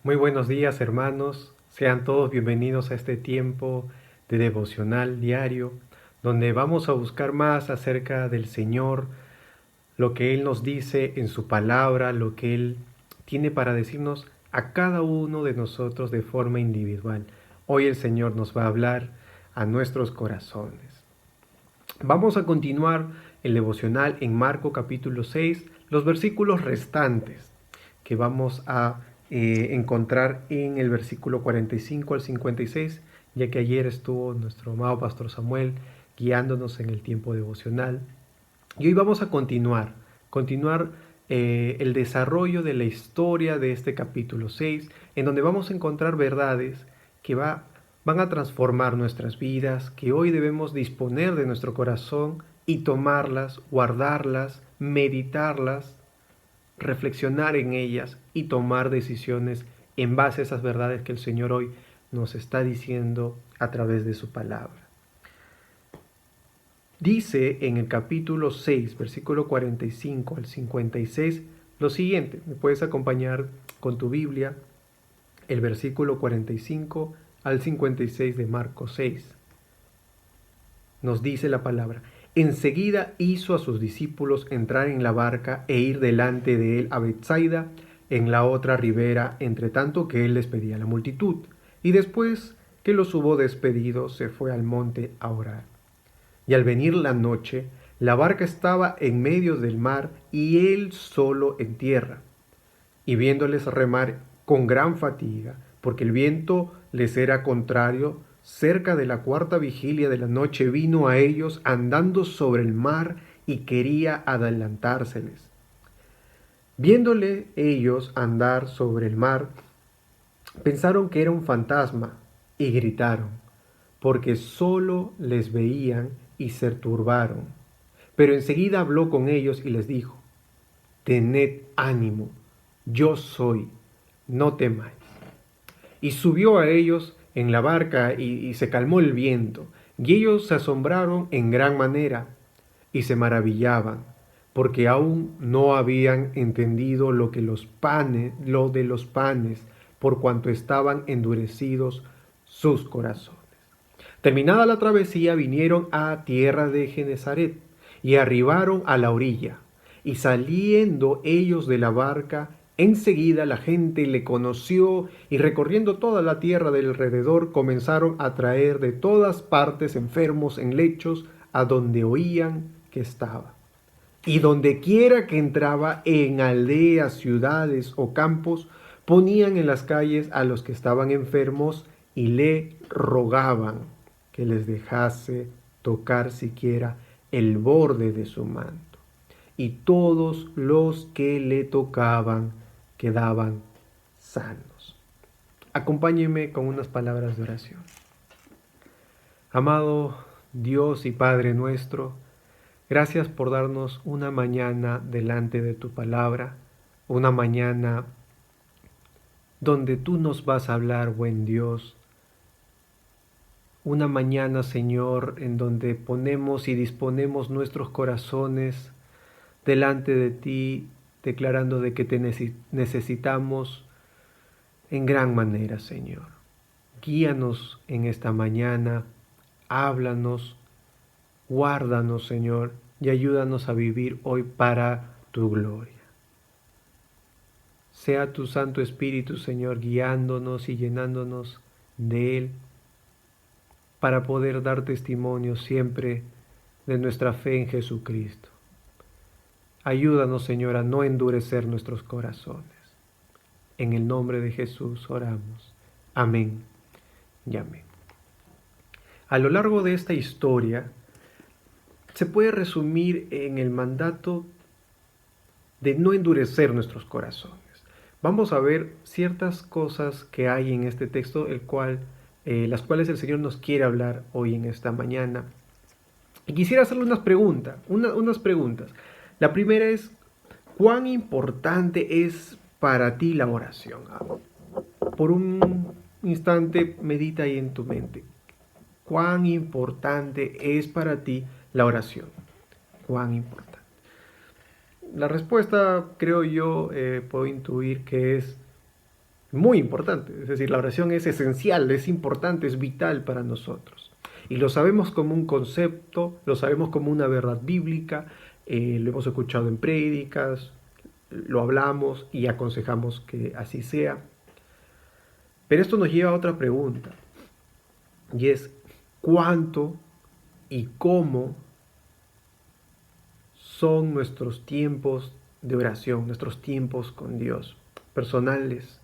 Muy buenos días, hermanos. Sean todos bienvenidos a este tiempo de devocional diario, donde vamos a buscar más acerca del Señor, lo que Él nos dice en su palabra, lo que Él tiene para decirnos a cada uno de nosotros de forma individual. Hoy el Señor nos va a hablar a nuestros corazones. Vamos a continuar el devocional en Marco capítulo 6, los versículos restantes que vamos a encontrar en el versículo 45 al 56, ya que ayer estuvo nuestro amado Pastor Samuel guiándonos en el tiempo devocional. Y hoy vamos a continuar el desarrollo de la historia de este capítulo 6, en donde vamos a encontrar verdades que van a transformar nuestras vidas, que hoy debemos disponer de nuestro corazón y tomarlas, guardarlas, meditarlas, reflexionar en ellas y tomar decisiones en base a esas verdades que el Señor hoy nos está diciendo a través de su palabra. Dice en el capítulo 6, versículo 45 al 56, lo siguiente. Me puedes acompañar con tu Biblia, el versículo 45 al 56 de Marcos 6. Nos dice la palabra: enseguida hizo a sus discípulos entrar en la barca e ir delante de él a Betsaida, en la otra ribera, entre tanto que él despedía a la multitud. Y después que los hubo despedido, se fue al monte a orar. Y al venir la noche, la barca estaba en medio del mar y él solo en tierra. Y viéndoles remar con gran fatiga, porque el viento les era contrario, cerca de la cuarta vigilia de la noche vino a ellos andando sobre el mar y quería adelantárseles. Viéndole ellos andar sobre el mar, pensaron que era un fantasma y gritaron, porque solo les veían y se turbaron. Pero enseguida habló con ellos y les dijo: tened ánimo, yo soy, no temáis. Y subió a ellos en la barca y se calmó el viento, y ellos se asombraron en gran manera y se maravillaban, porque aún no habían entendido lo de los panes, por cuanto estaban endurecidos sus corazones. Terminada la travesía, vinieron a tierra de Genezaret y arribaron a la orilla. Y saliendo ellos de la barca, enseguida la gente le conoció, y recorriendo toda la tierra del alrededor comenzaron a traer de todas partes enfermos en lechos a donde oían que estaba. Y donde quiera que entraba, en aldeas, ciudades o campos, ponían en las calles a los que estaban enfermos y le rogaban que les dejase tocar siquiera el borde de su manto. Y todos los que le tocaban quedaban sanos. Acompáñenme con unas palabras de oración. Amado Dios y Padre nuestro, gracias por darnos una mañana delante de tu palabra, una mañana donde tú nos vas a hablar, buen Dios. Una mañana, Señor, en donde ponemos y disponemos nuestros corazones delante de ti, declarando de que te necesitamos en gran manera, Señor. Guíanos en esta mañana, háblanos, guárdanos, Señor, y ayúdanos a vivir hoy para tu gloria. Sea tu Santo Espíritu, Señor, guiándonos y llenándonos de Él, para poder dar testimonio siempre de nuestra fe en Jesucristo. Ayúdanos, Señor, a no endurecer nuestros corazones. En el nombre de Jesús oramos. Amén y amén. A lo largo de esta historia, se puede resumir en el mandato de no endurecer nuestros corazones. Vamos a ver ciertas cosas que hay en este texto, las cuales el Señor nos quiere hablar hoy en esta mañana. Y quisiera hacerle unas preguntas. La primera es: ¿cuán importante es para ti la oración? Por un instante medita ahí en tu mente. ¿Cuán importante es para ti la oración? ¿Cuán importante? La respuesta, creo yo, puedo intuir que es muy importante. Es decir, la oración es esencial, es importante, es vital para nosotros. Y lo sabemos como un concepto, lo sabemos como una verdad bíblica, lo hemos escuchado en prédicas, lo hablamos y aconsejamos que así sea. Pero esto nos lleva a otra pregunta, y es ¿cuánto y cómo son nuestros tiempos de oración, nuestros tiempos con Dios, personales?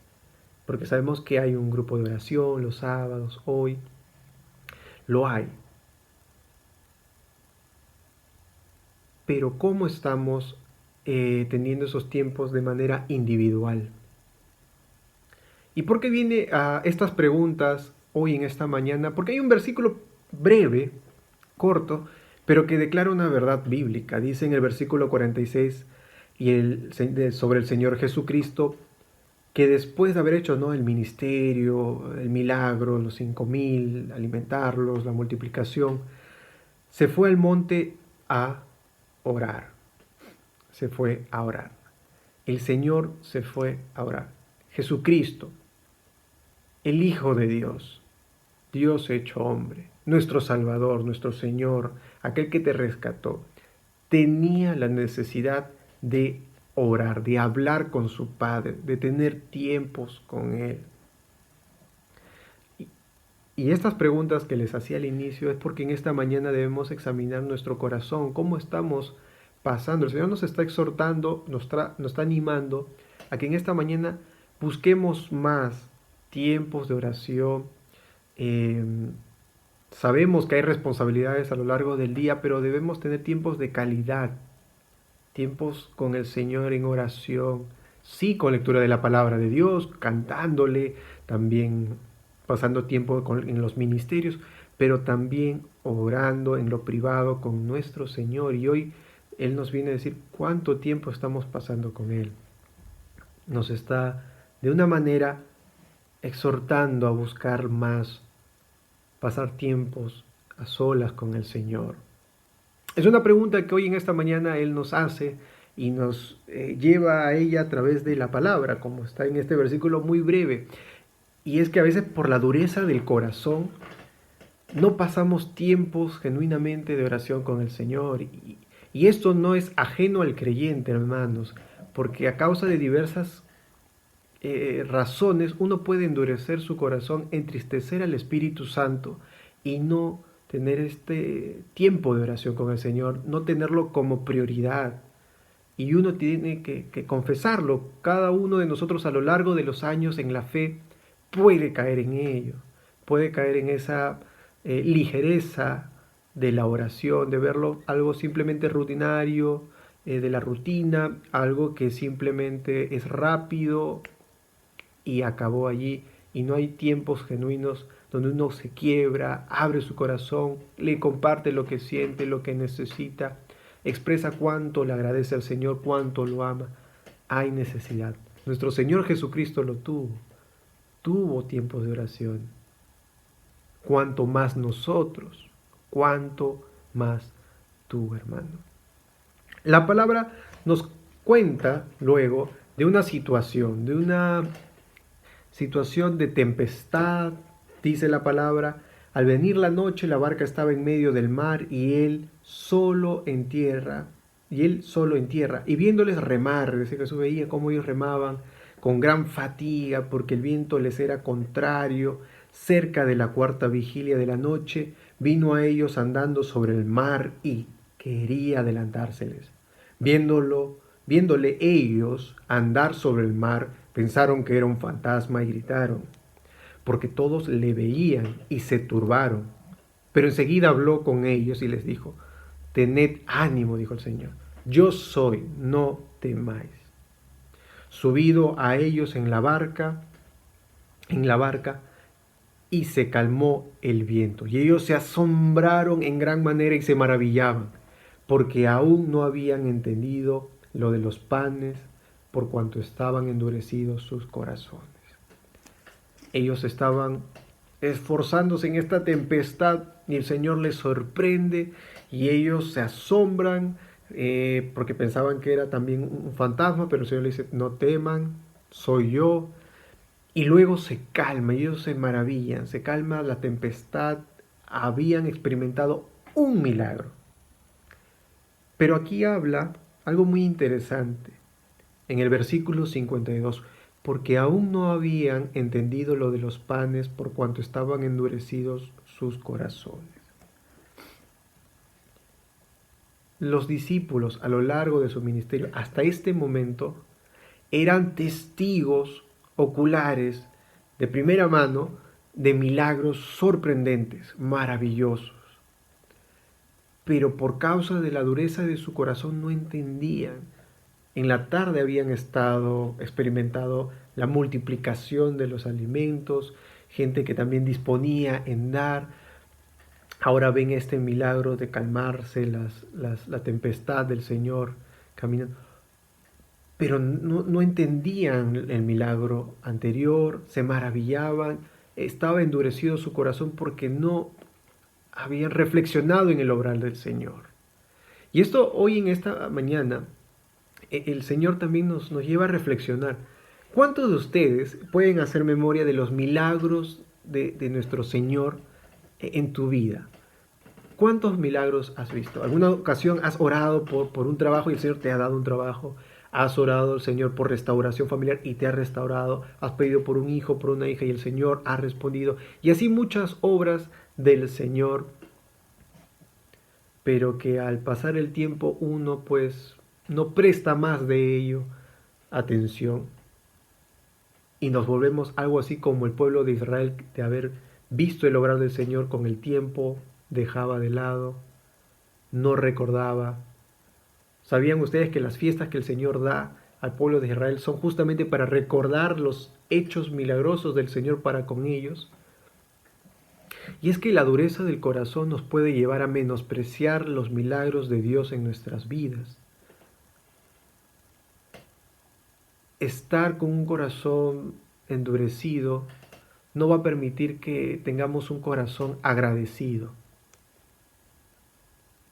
Porque sabemos que hay un grupo de oración los sábados, hoy lo hay. Pero ¿cómo estamos teniendo esos tiempos de manera individual? ¿Y por qué viene a estas preguntas hoy en esta mañana? Porque hay un versículo breve, corto, pero que declara una verdad bíblica. Dice en el versículo 46 sobre el Señor Jesucristo, que después de haber hecho, ¿no?, el ministerio, el milagro, los 5.000, alimentarlos, la multiplicación, se fue al monte a orar. Se fue a orar. El Señor se fue a orar. Jesucristo, el Hijo de Dios, Dios hecho hombre, nuestro Salvador, nuestro Señor, aquel que te rescató, tenía la necesidad de orar, de hablar con su Padre, de tener tiempos con Él. Y estas preguntas que les hacía al inicio es porque en esta mañana debemos examinar nuestro corazón, cómo estamos pasando. El Señor nos está exhortando, nos está animando a que en esta mañana busquemos más tiempos de oración. Sabemos que hay responsabilidades a lo largo del día, pero debemos tener tiempos de calidad, tiempos con el Señor en oración, sí, con lectura de la palabra de Dios, cantándole, también pasando tiempo en los ministerios, pero también orando en lo privado con nuestro Señor. Y hoy Él nos viene a decir cuánto tiempo estamos pasando con Él. Nos está de una manera exhortando a buscar más, pasar tiempos a solas con el Señor. Es una pregunta que hoy en esta mañana Él nos hace y nos lleva a ella a través de la palabra, como está en este versículo muy breve. Y es que a veces por la dureza del corazón no pasamos tiempos genuinamente de oración con el Señor. Y esto no es ajeno al creyente, hermanos, porque a causa de diversas razones uno puede endurecer su corazón, entristecer al Espíritu Santo y no tener este tiempo de oración con el Señor, no tenerlo como prioridad. Y uno tiene que confesarlo. Cada uno de nosotros a lo largo de los años en la fe puede caer en ello, puede caer en esa ligereza de la oración, de verlo algo simplemente rutinario, de la rutina, algo que simplemente es rápido y acabó allí, y no hay tiempos genuinos donde uno se quiebra, abre su corazón, le comparte lo que siente, lo que necesita, expresa cuánto le agradece al Señor, cuánto lo ama. Hay necesidad. Nuestro Señor Jesucristo lo tuvo tiempos de oración. Cuanto más nosotros, cuanto más tú, hermano. La palabra nos cuenta luego de una situación de tempestad, dice la palabra. Al venir la noche, la barca estaba en medio del mar y él solo en tierra. Y viéndoles remar, dice Jesús, veía cómo ellos remaban con gran fatiga porque el viento les era contrario. Cerca de la cuarta vigilia de la noche, vino a ellos andando sobre el mar y quería adelantárseles. Viéndole ellos andar sobre el mar, pensaron que era un fantasma y gritaron, porque todos le veían y se turbaron. Pero enseguida habló con ellos y les dijo, tened ánimo, dijo el Señor, yo soy, no temáis. Subido a ellos en la barca, y se calmó el viento. Y ellos se asombraron en gran manera y se maravillaban, porque aún no habían entendido lo de los panes, por cuanto estaban endurecidos sus corazones. Ellos estaban esforzándose en esta tempestad y el Señor les sorprende y ellos se asombran porque pensaban que era también un fantasma, pero el Señor les dice, no teman, soy yo. Y luego se calma y ellos se maravillan, se calma la tempestad, habían experimentado un milagro. Pero aquí habla algo muy interesante en el versículo 52, porque aún no habían entendido lo de los panes por cuanto estaban endurecidos sus corazones. Los discípulos a lo largo de su ministerio, hasta este momento, eran testigos oculares de primera mano de milagros sorprendentes, maravillosos. Pero por causa de la dureza de su corazón no entendían. En la tarde habían experimentado la multiplicación de los alimentos, gente que también disponía en dar. Ahora ven este milagro de calmarse la tempestad del Señor caminando. Pero no entendían el milagro anterior, se maravillaban, estaba endurecido su corazón porque no habían reflexionado en el obrar del Señor. Y esto hoy en esta mañana, el Señor también nos lleva a reflexionar. ¿Cuántos de ustedes pueden hacer memoria de los milagros de nuestro Señor en tu vida? ¿Cuántos milagros has visto? ¿Alguna ocasión has orado por un trabajo y el Señor te ha dado un trabajo? ¿Has orado al Señor por restauración familiar y te ha restaurado? ¿Has pedido por un hijo, por una hija y el Señor ha respondido? Y así muchas obras del Señor, pero que al pasar el tiempo uno pues no presta más de ello atención y nos volvemos algo así como el pueblo de Israel, de haber visto el obrar del Señor con el tiempo, dejaba de lado, no recordaba. ¿Sabían ustedes que las fiestas que el Señor da al pueblo de Israel son justamente para recordar los hechos milagrosos del Señor para con ellos? Y es que la dureza del corazón nos puede llevar a menospreciar los milagros de Dios en nuestras vidas. Estar con un corazón endurecido no va a permitir que tengamos un corazón agradecido.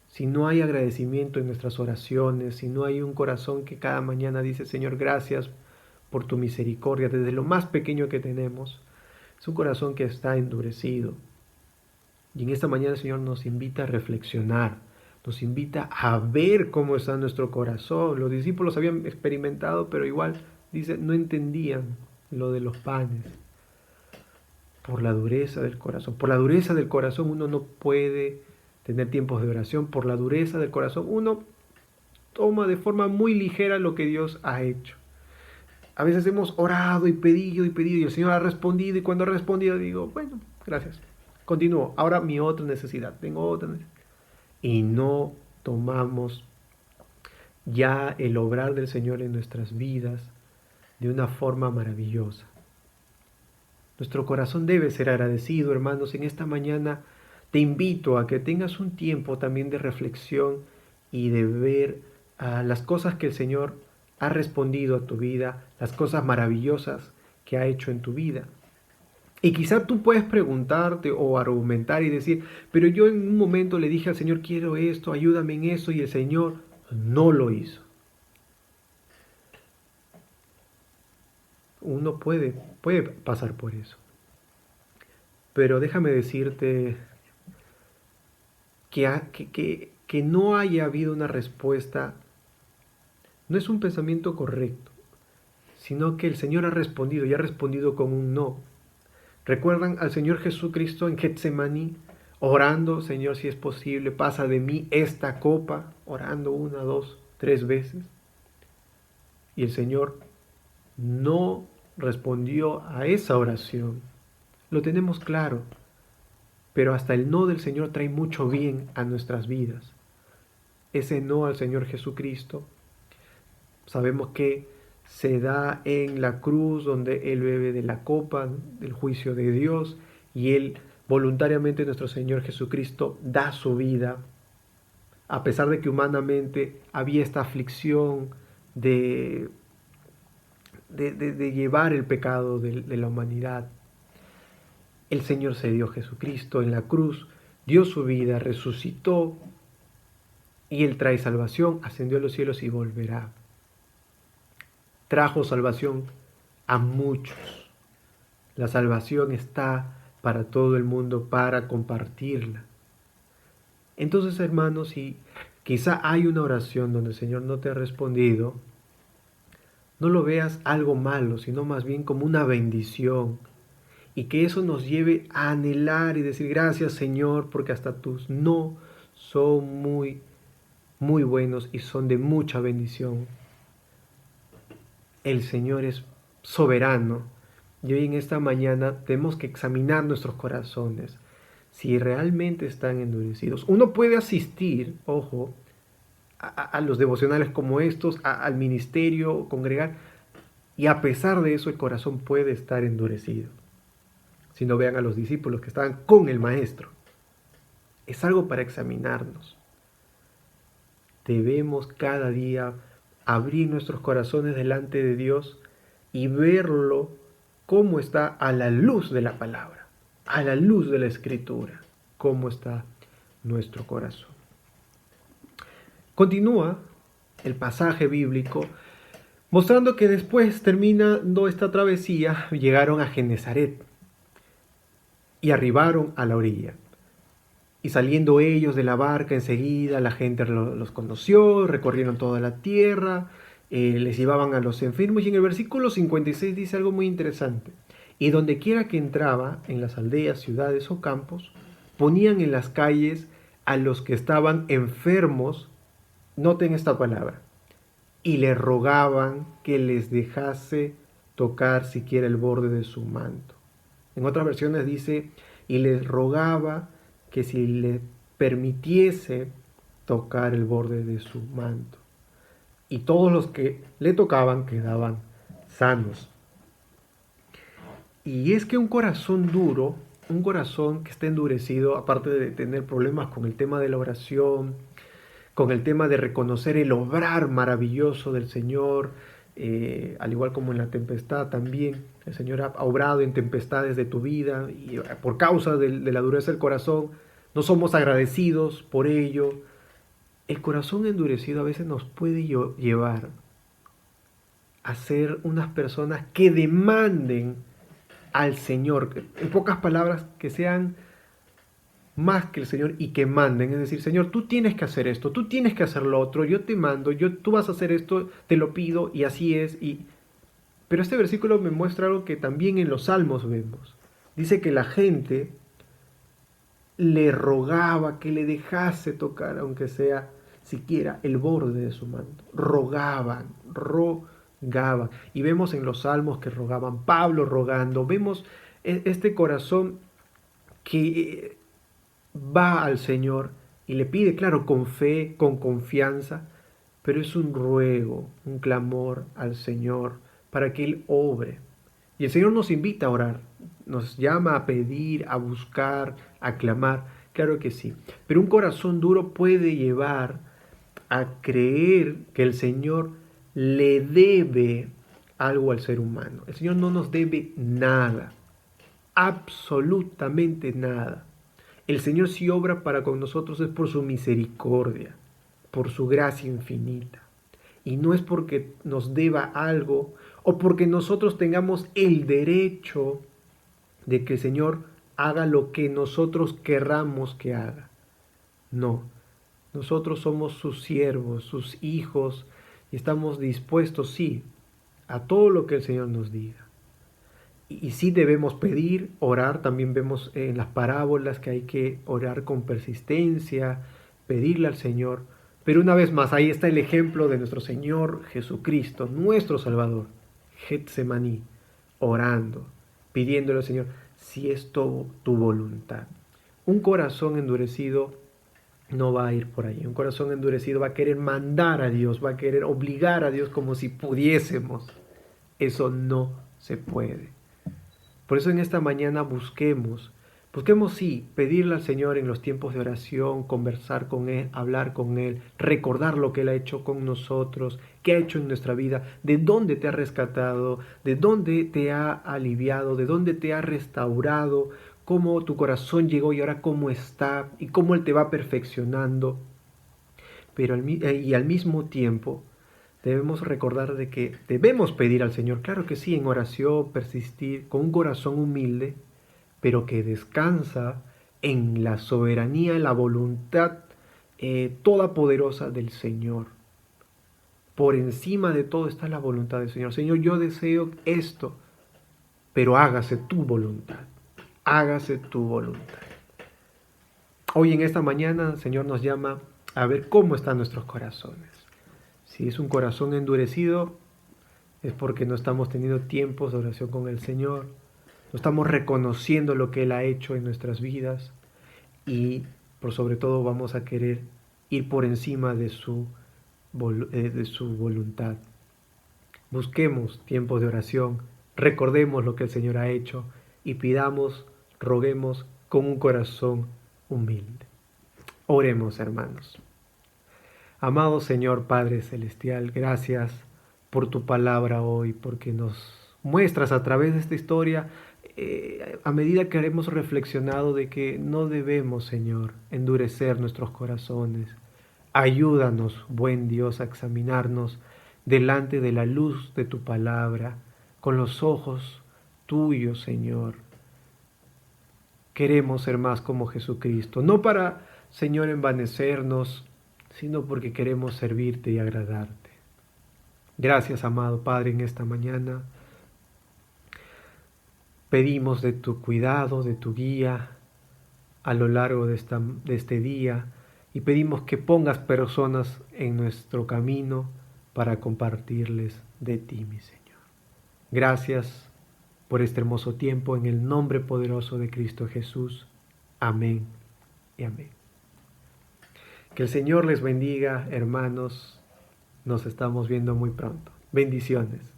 Si no hay agradecimiento en nuestras oraciones, si no hay un corazón que cada mañana dice, Señor, gracias por tu misericordia, desde lo más pequeño que tenemos, es un corazón que está endurecido. Y en esta mañana el Señor nos invita a reflexionar, nos invita a ver cómo está nuestro corazón. Los discípulos habían experimentado, pero igual, dice, no entendían lo de los panes. Por la dureza del corazón. Por la dureza del corazón uno no puede tener tiempos de oración. Por la dureza del corazón uno toma de forma muy ligera lo que Dios ha hecho. A veces hemos orado y pedido y el Señor ha respondido, y cuando ha respondido digo, bueno, gracias. Continúo. Ahora mi otra necesidad. Tengo otra necesidad. Y no tomamos ya el obrar del Señor en nuestras vidas de una forma maravillosa. Nuestro corazón debe ser agradecido, hermanos. En esta mañana te invito a que tengas un tiempo también de reflexión y de ver las cosas que el Señor ha respondido a tu vida, las cosas maravillosas que ha hecho en tu vida. Y quizá tú puedes preguntarte o argumentar y decir, pero yo en un momento le dije al Señor, quiero esto, ayúdame en eso, y el Señor no lo hizo. Uno puede pasar por eso. Pero déjame decirte que no haya habido una respuesta, no es un pensamiento correcto, sino que el Señor ha respondido y ha respondido con un no. ¿Recuerdan al Señor Jesucristo en Getsemaní orando, Señor, si es posible, pasa de mí esta copa, orando 1, 2, 3 veces? Y el Señor no respondió a esa oración. Lo tenemos claro, pero hasta el no del Señor trae mucho bien a nuestras vidas. Ese no al Señor Jesucristo, sabemos que se da en la cruz, donde Él bebe de la copa del juicio de Dios, y Él voluntariamente, nuestro Señor Jesucristo, da su vida, a pesar de que humanamente había esta aflicción de llevar el pecado de la humanidad. El Señor se dio Jesucristo en la cruz, dio su vida, resucitó, y Él trae salvación, ascendió a los cielos y volverá. Trajo salvación a muchos. La salvación está para todo el mundo, para compartirla. Entonces, hermanos, si quizá hay una oración donde el Señor no te ha respondido, no lo veas algo malo, sino más bien como una bendición. Y que eso nos lleve a anhelar y decir gracias, Señor, porque hasta tus no son muy, muy buenos y son de mucha bendición. El Señor es soberano y hoy en esta mañana tenemos que examinar nuestros corazones si realmente están endurecidos. Uno puede asistir, ojo, a los devocionales como estos, al ministerio, congregar, y a pesar de eso el corazón puede estar endurecido. Si no, vean a los discípulos que estaban con el Maestro. Es algo para examinarnos. Debemos cada día abrir nuestros corazones delante de Dios y verlo cómo está a la luz de la palabra, a la luz de la Escritura, cómo está nuestro corazón. Continúa el pasaje bíblico mostrando que después, terminando esta travesía, llegaron a Genesaret y arribaron a la orilla. Y saliendo ellos de la barca enseguida, la gente los conoció, recorrieron toda la tierra, les llevaban a los enfermos. Y en el versículo 56 dice algo muy interesante. Y donde quiera que entraba, en las aldeas, ciudades o campos, ponían en las calles a los que estaban enfermos, noten esta palabra, y le rogaban que les dejase tocar siquiera el borde de su manto. En otras versiones dice, y les rogaba que si le permitiese tocar el borde de su manto. Y todos los que le tocaban quedaban sanos. Y es que un corazón duro, un corazón que está endurecido, aparte de tener problemas con el tema de la oración, con el tema de reconocer el obrar maravilloso del Señor, al igual como en la tempestad también, el Señor ha obrado en tempestades de tu vida y por causa de la dureza del corazón no somos agradecidos por ello. El corazón endurecido a veces nos puede llevar a ser unas personas que demanden al Señor, en pocas palabras, que sean más que el Señor y que manden, es decir, Señor, tú tienes que hacer esto, tú tienes que hacer lo otro, yo te mando, tú vas a hacer esto, te lo pido y así es. Pero este versículo me muestra algo que también en los Salmos vemos. Dice que la gente le rogaba que le dejase tocar, aunque sea siquiera el borde de su manto. Rogaban. Y vemos en los Salmos que rogaban, Pablo rogando, vemos este corazón que va al Señor y le pide, claro, con fe, con confianza, pero es un ruego, un clamor al Señor para que Él obre. Y el Señor nos invita a orar, nos llama a pedir, a buscar, a clamar, claro que sí. Pero un corazón duro puede llevar a creer que el Señor le debe algo al ser humano. El Señor no nos debe nada, absolutamente nada. El Señor si obra para con nosotros es por su misericordia, por su gracia infinita. Y no es porque nos deba algo o porque nosotros tengamos el derecho de que el Señor haga lo que nosotros querramos que haga. No, nosotros somos sus siervos, sus hijos, y estamos dispuestos, sí, a todo lo que el Señor nos diga. Y sí debemos pedir, orar, también vemos en las parábolas que hay que orar con persistencia, pedirle al Señor. Pero una vez más, ahí está el ejemplo de nuestro Señor Jesucristo, nuestro Salvador, Getsemaní, orando, pidiéndole al Señor, si es todo tu voluntad. Un corazón endurecido no va a ir por ahí. Un corazón endurecido va a querer mandar a Dios, va a querer obligar a Dios como si pudiésemos. Eso no se puede. Por eso en esta mañana busquemos sí, pedirle al Señor en los tiempos de oración, conversar con Él, hablar con Él, recordar lo que Él ha hecho con nosotros, qué ha hecho en nuestra vida, de dónde te ha rescatado, de dónde te ha aliviado, de dónde te ha restaurado, cómo tu corazón llegó y ahora cómo está y cómo Él te va perfeccionando. Pero al mismo tiempo Debemos recordar de que debemos pedir al Señor, claro que sí, en oración, persistir con un corazón humilde, pero que descansa en la soberanía, en la voluntad todopoderosa del Señor. Por encima de todo está la voluntad del Señor. Señor, yo deseo esto, pero hágase tu voluntad. Hágase tu voluntad. Hoy en esta mañana el Señor nos llama a ver cómo están nuestros corazones. Si es un corazón endurecido, es porque no estamos teniendo tiempos de oración con el Señor. No estamos reconociendo lo que Él ha hecho en nuestras vidas. Y por sobre todo vamos a querer ir por encima de su voluntad. Busquemos tiempos de oración, recordemos lo que el Señor ha hecho y pidamos, roguemos con un corazón humilde. Oremos, hermanos. Amado Señor Padre Celestial, gracias por tu palabra hoy, porque nos muestras a través de esta historia, a medida que hemos reflexionado de que no debemos, Señor, endurecer nuestros corazones. Ayúdanos, buen Dios, a examinarnos delante de la luz de tu palabra, con los ojos tuyos, Señor. Queremos ser más como Jesucristo, no para, Señor, envanecernos, sino porque queremos servirte y agradarte. Gracias, amado Padre, en esta mañana. Pedimos de tu cuidado, de tu guía a lo largo de este día y pedimos que pongas personas en nuestro camino para compartirles de ti, mi Señor. Gracias por este hermoso tiempo en el nombre poderoso de Cristo Jesús. Amén y amén. Que el Señor les bendiga, hermanos. Nos estamos viendo muy pronto. Bendiciones.